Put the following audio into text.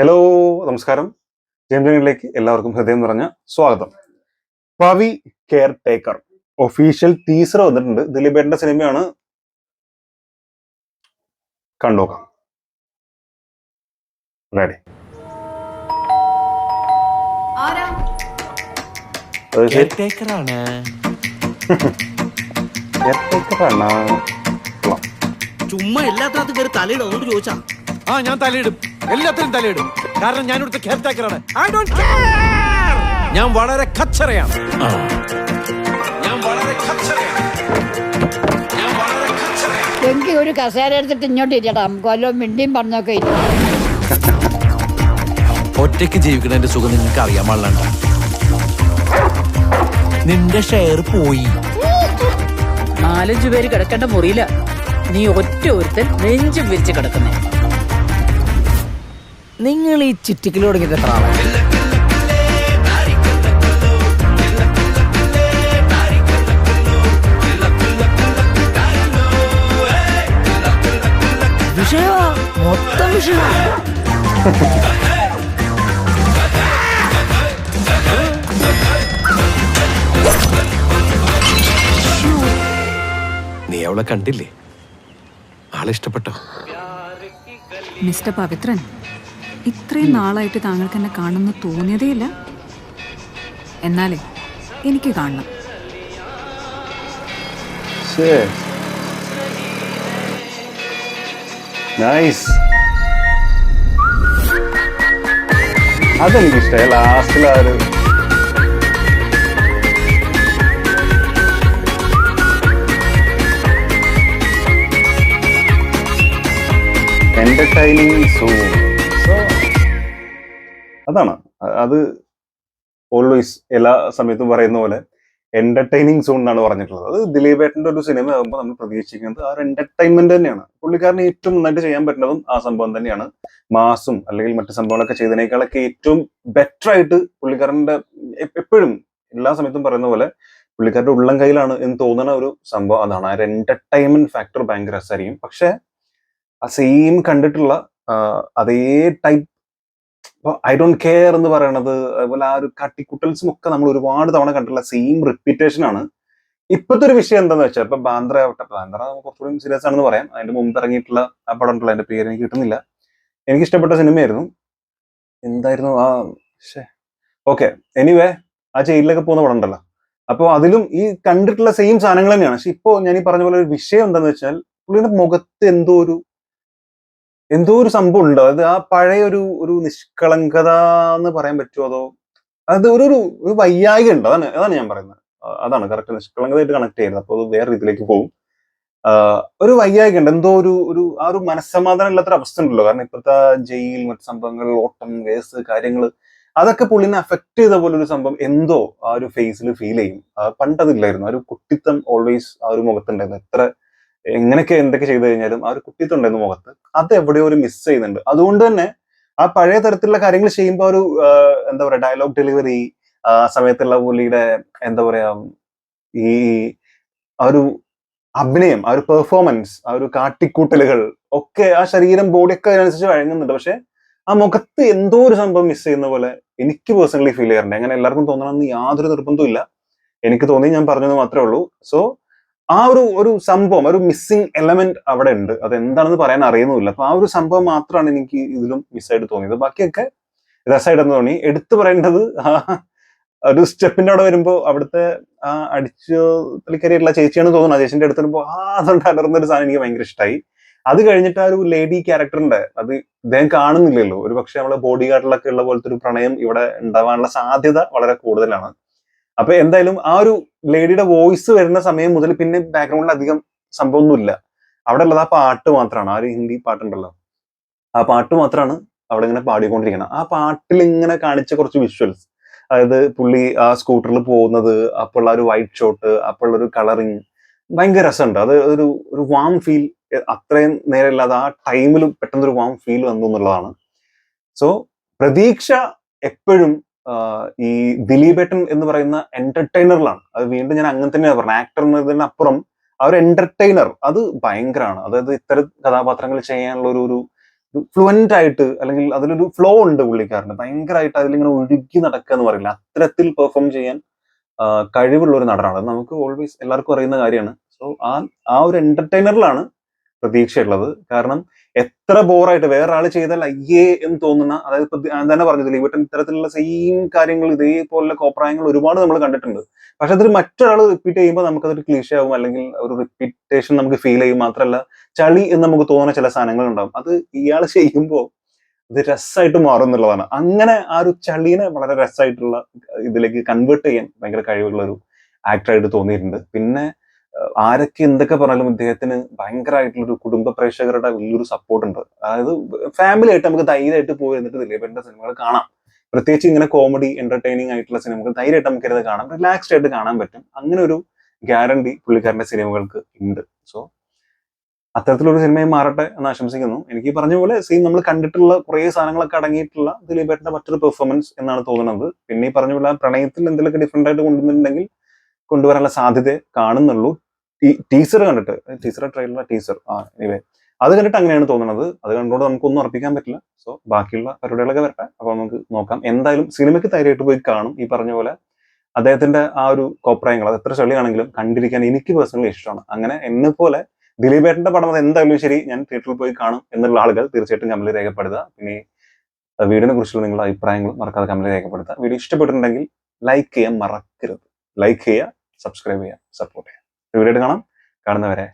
Hello, നമസ്കാരം. ജെയിംസിലേക്ക് എല്ലാവർക്കും ഹൃദയം നിറഞ്ഞ സ്വാഗതം. Pavi care taker official teaser വന്നിട്ടുണ്ട്. ദിലീപേട്ടന്റെ സിനിമയാണ്, കണ്ടോക്കാം. റെഡി? ചുമ്മാ എല്ലാത്തിനകത്തും കയറി തലയിടും. അതുകൊണ്ട് ചോദിച്ചാ ഞാൻ തലയിടും, എല്ലാത്തിനും തലയിടും. കാരണം ഞാൻ ഇവിടുത്തെ കെയർ ടേക്കറാണ്. ഞാൻ വളരെ കച്ചറയാണ്. എനിക്ക് ഒരു കസേര എടുത്തിട്ട് ഇങ്ങോട്ട് ഇരിക്കട്ടാ, കൊല്ലോ മിണ്ടിയും പറഞ്ഞൊക്കെ ഇല്ല. ഒറ്റയ്ക്ക് ജീവിക്കണതിന്റെ സുഖം നിങ്ങൾക്ക് അറിയാൻ പാടില്ല. നിന്റെ ഷെയർ പോയി. 4-5 പേര് കിടക്കേണ്ട മുറിയില്ല, നീ ഒറ്റ ഒരുത്തൻ നെഞ്ചും വിരിച്ച് കിടക്കുന്നേ. നിങ്ങൾ ഈ ചിറ്റിക്കൽ തുടങ്ങിയിട്ട് എത്ര ആളാണ്? വിഷയമാ, മൊത്തം വിഷയമാ. നീ അവളെ കണ്ടില്ലേ? ആളിഷ്ടപ്പെട്ടോ? മിസ്റ്റർ പവിത്രൻ, ഇത്രയും നാളായിട്ട് താങ്കൾക്ക് എന്നെ കാണുമെന്ന് തോന്നിയതേയില്ല. എന്നാലേ എനിക്ക് കാണണം. നൈസ്. അതെനിക്കിഷ്ടായി. ലാസ്റ്റിലൊരു എന്റർടൈനിങ് സോൺ. സോ അതാണ് അത് ഓൾവേസ് എല്ലാ സമയത്തും പറയുന്ന പോലെ എന്റർടൈനിങ് സോൺ എന്നാണ് പറഞ്ഞിട്ടുള്ളത്. അത് ദിലീപേട്ടന്റെ ഒരു സിനിമ ആകുമ്പോൾ നമ്മൾ പ്രതീക്ഷിക്കുന്നത് ആ ഒരു എന്റർടൈൻമെന്റ് തന്നെയാണ്. പുള്ളിക്കാരന് ഏറ്റവും നന്നായിട്ട് ചെയ്യാൻ പറ്റുന്നതും ആ സംഭവം തന്നെയാണ്. മാസും അല്ലെങ്കിൽ മറ്റു സംഭവങ്ങളൊക്കെ ചെയ്തതിനേക്കാളൊക്കെ ഏറ്റവും ബെറ്റർ ആയിട്ട് പുള്ളിക്കാരന്റെ എപ്പോഴും എല്ലാ സമയത്തും പറയുന്ന പോലെ പുള്ളിക്കാരുടെ ഉള്ളം കയ്യിലാണ് എന്ന് തോന്നുന്ന ഒരു സംഭവം അതാണ്. ആ ഒരു എന്റർടൈൻമെന്റ് ഫാക്ടർ ഭയങ്കര രസമായിരിക്കും. പക്ഷെ ആ സെയിം കണ്ടിട്ടുള്ള അതേ ടൈപ്പ് ഐ ഡോണ്ട് കെയർ എന്ന് പറയണത്, അതുപോലെ ആ ഒരു കാട്ടിക്കുട്ടൽസും ഒക്കെ നമ്മൾ ഒരുപാട് തവണ കണ്ടിട്ടുള്ള സെയിം റിപ്പീറ്റേഷൻ ആണ്. ഇപ്പോഴത്തെ ഒരു വിഷയം എന്താന്ന് വെച്ചാൽ ഇപ്പൊ ബാന്ദ്ര ആവട്ടെ, ബാന്ദ്ര കുറച്ചുകൂടി സീരിയസ് ആണെന്ന് പറയാം. അതിന്റെ മുമ്പ് ഇറങ്ങിയിട്ടുള്ള ആ പടം ഉണ്ടല്ലോ, അതിന്റെ പേര് എനിക്ക് കിട്ടുന്നില്ല. എനിക്ക് ഇഷ്ടപ്പെട്ട സിനിമയായിരുന്നു. എന്തായിരുന്നു ആ ഓക്കെ, എനിവേ ആ ജയിലിലൊക്കെ പോകുന്ന പടം ഉണ്ടല്ലോ, അപ്പോൾ അതിലും ഈ കണ്ടിട്ടുള്ള സെയിം സാധനങ്ങൾ തന്നെയാണ്. പക്ഷെ ഇപ്പോ ഞാൻ ഈ പറഞ്ഞ പോലെ ഒരു വിഷയം എന്താന്ന് വെച്ചാൽ പുള്ളിയുടെ മുഖത്ത് എന്തോ ഒരു സംഭവം ഉണ്ട്. അത് ആ പഴയ ഒരു നിഷ്കളങ്കത എന്ന് പറയാൻ പറ്റുമോ, അതോ അത് ഒരു വയ്യായിക ഉണ്ട്. അതാണ് ഞാൻ പറയുന്നത്. അതാണ് കറക്റ്റ്, നിഷ്കളങ്കതയായിട്ട് കണക്ട് ചെയ്യുന്നത്. അപ്പോൾ അത് വേറെ രീതിയിലേക്ക് പോകും. ഒരു വയ്യായിക ഉണ്ട്, എന്തോ ആ ഒരു മനസ്സമാധാനം ഇല്ലാത്തൊരു അവസ്ഥ ഉണ്ടല്ലോ. കാരണം ഇപ്പോഴത്തെ ജയിൽ, മറ്റു സംഭവങ്ങൾ, ഓട്ടം, കേസ്, കാര്യങ്ങൾ, അതൊക്കെ പുള്ളിനെ അഫക്ട് ചെയ്ത പോലെ ഒരു സംഭവം എന്തോ ആ ഒരു ഫേസിൽ ഫീൽ ചെയ്യും. പണ്ടതില്ലായിരുന്നു. ആ ഒരു കുട്ടിത്തം ഓൾവേസ് ആ ഒരു മുഖത്തുണ്ടായിരുന്നു. എങ്ങനെയൊക്കെ എന്തൊക്കെ ചെയ്തു കഴിഞ്ഞാലും ആ ഒരു കുട്ടിത്തം ഉണ്ടായിരുന്നു മുഖത്ത്. അത് എവിടെയോ ഒരു മിസ് ചെയ്യുന്നുണ്ട്. അതുകൊണ്ട് തന്നെ ആ പഴയ തരത്തിലുള്ള കാര്യങ്ങൾ ചെയ്യുമ്പോൾ ഒരു എന്താ പറയാ, ഡയലോഗ് ഡെലിവറി, ആ സമയത്തുള്ള പുള്ളിയുടെ എന്താ പറയാ, ഈ ആ ഒരു അഭിനയം, ആ ഒരു പെർഫോമൻസ്, ആ ഒരു കാട്ടിക്കൂട്ടലുകൾ ഒക്കെ, ആ ശരീരം, ബോഡിയൊക്കെ അതിനനുസരിച്ച് വഴങ്ങുന്നുണ്ട്. പക്ഷെ ആ മുഖത്ത് എന്തോ ഒരു സംഭവം മിസ് ചെയ്യുന്ന പോലെ എനിക്ക് പേഴ്സണലി ഫീൽ ചെയ്യാറുണ്ട്. അങ്ങനെ എല്ലാവർക്കും തോന്നണമെന്ന് യാതൊരു നിർബന്ധവും ഇല്ല. എനിക്ക് തോന്നി, ഞാൻ പറഞ്ഞത് മാത്രമേ ഉള്ളൂ. സോ ആ ഒരു സംഭവം, ഒരു മിസ്സിങ് എലമെന്റ് അവിടെ ഉണ്ട്. അത് എന്താണെന്ന് പറയാൻ അറിയുന്നില്ല. അപ്പൊ ആ ഒരു സംഭവം മാത്രമാണ് എനിക്ക് ഇതിലും മിസ്സായിട്ട് തോന്നിയത്. ബാക്കിയൊക്കെ രസമായിട്ടെന്ന് തോന്നി. എടുത്തു പറയേണ്ടത് ഒരു സ്റ്റെപ്പിന്റെ അവിടെ വരുമ്പോ അവിടുത്തെ ആ അടിച്ചു തളിക്കരിയായിട്ടുള്ള ചേച്ചിയാണ് തോന്നുന്നത്. ആ ചേച്ചിന്റെ അടുത്ത് വരുമ്പോ അതുകൊണ്ട് അലർന്നൊരു സാധനം എനിക്ക് ഭയങ്കര ഇഷ്ടമായി. അത് കഴിഞ്ഞിട്ട് ആ ഒരു ലേഡി ക്യാരക്ടറിന്റെ അത് ഇദ്ദേഹം കാണുന്നില്ലല്ലോ. ഒരു പക്ഷെ നമ്മളെ ബോഡി ഗാർഡിലൊക്കെ ഉള്ള പോലത്തെ ഒരു പ്രണയം ഇവിടെ ഉണ്ടാവാനുള്ള സാധ്യത വളരെ കൂടുതലാണ്. അപ്പൊ എന്തായാലും ആ ഒരു ലേഡിയുടെ വോയിസ് വരുന്ന സമയം മുതൽ പിന്നെ ബാക്ക്ഗ്രൗണ്ടിൽ അധികം സംഭവമൊന്നുമില്ല. അവിടെ ഉള്ളത് ആ പാട്ട് മാത്രമാണ്. ആ ഒരു ഹിന്ദി പാട്ടുണ്ടല്ലോ, ആ പാട്ട് മാത്രമാണ് അവിടെ ഇങ്ങനെ പാടിക്കൊണ്ടിരിക്കണം. ആ പാട്ടിൽ ഇങ്ങനെ കാണിച്ച കുറച്ച് വിഷ്വൽസ്, അതായത് പുള്ളി ആ സ്കൂട്ടറിൽ പോകുന്നത്, അപ്പോൾ ആ ഒരു വൈറ്റ് ഷോട്ട്, അപ്പോൾ ഒരു കളറിങ്, ഭയങ്കര രസമുണ്ട്. അത് ഒരു വാം ഫീൽ, അത്രയും നേരമില്ലാതെ ആ ടൈമിൽ പെട്ടെന്ന് ഒരു വാം ഫീൽ വന്നു എന്നുള്ളതാണ്. സോ പ്രതീക്ഷ എപ്പോഴും ഈ ദിലീപേട്ടൻ എന്ന് പറയുന്ന എന്റർടൈനറിലാണ്. അത് വീണ്ടും ഞാൻ അങ്ങനെ തന്നെയാണ് പറഞ്ഞത്. ആക്ടർ എന്നതിനപ്പുറം ആ ഒരു എന്റർടൈനർ അത് ഭയങ്കരമാണ്. അതായത് ഇത്തരം കഥാപാത്രങ്ങൾ ചെയ്യാനുള്ള ഒരു ഫ്ലുവന്റ് ആയിട്ട് അല്ലെങ്കിൽ അതിലൊരു ഫ്ലോ ഉണ്ട് പുള്ളിക്കാരന്, ഭയങ്കരമായിട്ട് അതിലിങ്ങനെ ഒഴുകി നടക്കുക എന്ന് പറയില്ല, അത്തരത്തിൽ പെർഫോം ചെയ്യാൻ കഴിവുള്ള ഒരു നടനാണ്. അത് നമുക്ക് ഓൾവേസ് എല്ലാവർക്കും അറിയുന്ന കാര്യമാണ്. സോ ആ ഒരു എന്റർടൈനറിലാണ് പ്രതീക്ഷയുള്ളത്. കാരണം എത്ര ബോറായിട്ട് വേറൊരാൾ ചെയ്താൽ അയ്യേ എന്ന് തോന്നുന്ന, അതായത് ഇപ്പൊ ഞാൻ തന്നെ പറഞ്ഞത് ഇവട്ടൻ ഇത്തരത്തിലുള്ള സെയിം കാര്യങ്ങൾ ഇതേപോലുള്ള കോപ്രായങ്ങൾ ഒരുപാട് നമ്മൾ കണ്ടിട്ടുണ്ട്. പക്ഷെ അതൊരു മറ്റൊരാൾ റിപ്പീറ്റ് ചെയ്യുമ്പോൾ നമുക്കതൊരു ക്ലീഷ ആവും, അല്ലെങ്കിൽ ഒരു റിപ്പീറ്റേഷൻ നമുക്ക് ഫീൽ ചെയ്യും. മാത്രമല്ല ചളി എന്ന് നമുക്ക് തോന്നുന്ന ചില സാധനങ്ങൾ ഉണ്ടാവും. അത് ഇയാൾ ചെയ്യുമ്പോൾ ഇത് രസമായിട്ട് മാറും എന്നുള്ളതാണ്. അങ്ങനെ ആ ഒരു ചളീനെ വളരെ രസമായിട്ടുള്ള ഇതിലേക്ക് കൺവേർട്ട് ചെയ്യാൻ ഭയങ്കര കഴിവുള്ള ഒരു ആക്ടറായിട്ട് തോന്നിയിട്ടുണ്ട്. പിന്നെ ആരൊക്കെ എന്തൊക്കെ പറഞ്ഞാലും ഇദ്ദേഹത്തിന് ഭയങ്കരമായിട്ടുള്ളൊരു കുടുംബ പ്രേക്ഷകരുടെ വലിയൊരു സപ്പോർട്ട് ഉണ്ട്. അതായത് ഫാമിലി ആയിട്ട് നമുക്ക് ധൈര്യമായിട്ട് പോയി എന്നിട്ട് ദിലീപേട്ടന്റെ സിനിമകൾ കാണാം. പ്രത്യേകിച്ച് ഇങ്ങനെ കോമഡി എന്റർടൈനിങ് ആയിട്ടുള്ള സിനിമകൾ ധൈര്യമായിട്ട് നമുക്ക് ഇരുന്ന് കാണാം, റിലാക്സ്ഡ് ആയിട്ട് കാണാൻ പറ്റും. അങ്ങനെ ഒരു ഗ്യാരണ്ടി പുള്ളിക്കാരന്റെ സിനിമകൾക്ക് ഉണ്ട്. സോ അത്തരത്തിലൊരു സിനിമയും മാറട്ടെ എന്ന് ആശംസിക്കുന്നു. എനിക്ക് പറഞ്ഞ പോലെ നമ്മൾ കണ്ടിട്ടുള്ള കുറേ സാധനങ്ങളൊക്കെ അടങ്ങിയിട്ടുള്ള ദിലീപേട്ടന്റെ മറ്റൊരു പെർഫോമൻസ് എന്നാണ് തോന്നുന്നത്. പിന്നെ ഈ പറഞ്ഞ പോലെ പ്രണയത്തിൽ എന്തെങ്കിലുമൊക്കെ ഡിഫറെന്റ് ആയിട്ട് കൊണ്ടുവന്നിട്ടുണ്ടെങ്കിൽ കൊണ്ടുവരാനുള്ള സാധ്യത കാണുന്നുള്ളൂ. ടീസർ കണ്ടിട്ട്, ടീസർ അത് കണ്ടിട്ട് അങ്ങനെയാണ് തോന്നുന്നത്. അത് കണ്ടുകൊണ്ട് നമുക്കൊന്നും ഉറപ്പിക്കാൻ പറ്റില്ല. സോ ബാക്കിയുള്ള പരിപാടികളൊക്കെ വരട്ടെ, അപ്പൊ നമുക്ക് നോക്കാം. എന്തായാലും സിനിമയ്ക്ക് ധൈര്യമായിട്ട് പോയി കാണും. ഈ പറഞ്ഞ പോലെ അദ്ദേഹത്തിന്റെ ആ ഒരു കോപ്രായങ്ങൾ അത് എത്ര ചളിയാണെങ്കിലും കണ്ടിരിക്കാൻ എനിക്ക് പേഴ്സണലി ഇഷ്ടമാണ്. അങ്ങനെ എന്നെ പോലെ ദിലീപേട്ടന്റെ പടം അത് എന്തായാലും ശരി ഞാൻ തിയേറ്ററിൽ പോയി കാണും എന്നുള്ള ആളുകൾ തീർച്ചയായിട്ടും കമന്റിൽ രേഖപ്പെടുത്തുക. പിന്നെ വീഡിയോനെ കുറിച്ചുള്ള നിങ്ങളുടെ അഭിപ്രായങ്ങൾ മറക്കാതെ കമന്റിൽ രേഖപ്പെടുത്തുക. വീഡിയോ ഇഷ്ടപ്പെട്ടിട്ടുണ്ടെങ്കിൽ ലൈക്ക് ചെയ്യാൻ മറക്കരുത്. ലൈക്ക് ചെയ്യുക, സബ്സ്ക്രൈബ് ചെയ്യുക, സപ്പോർട്ട് ചെയ്യുക. വീഡിയോ കാണാം. കാണുന്നവരെ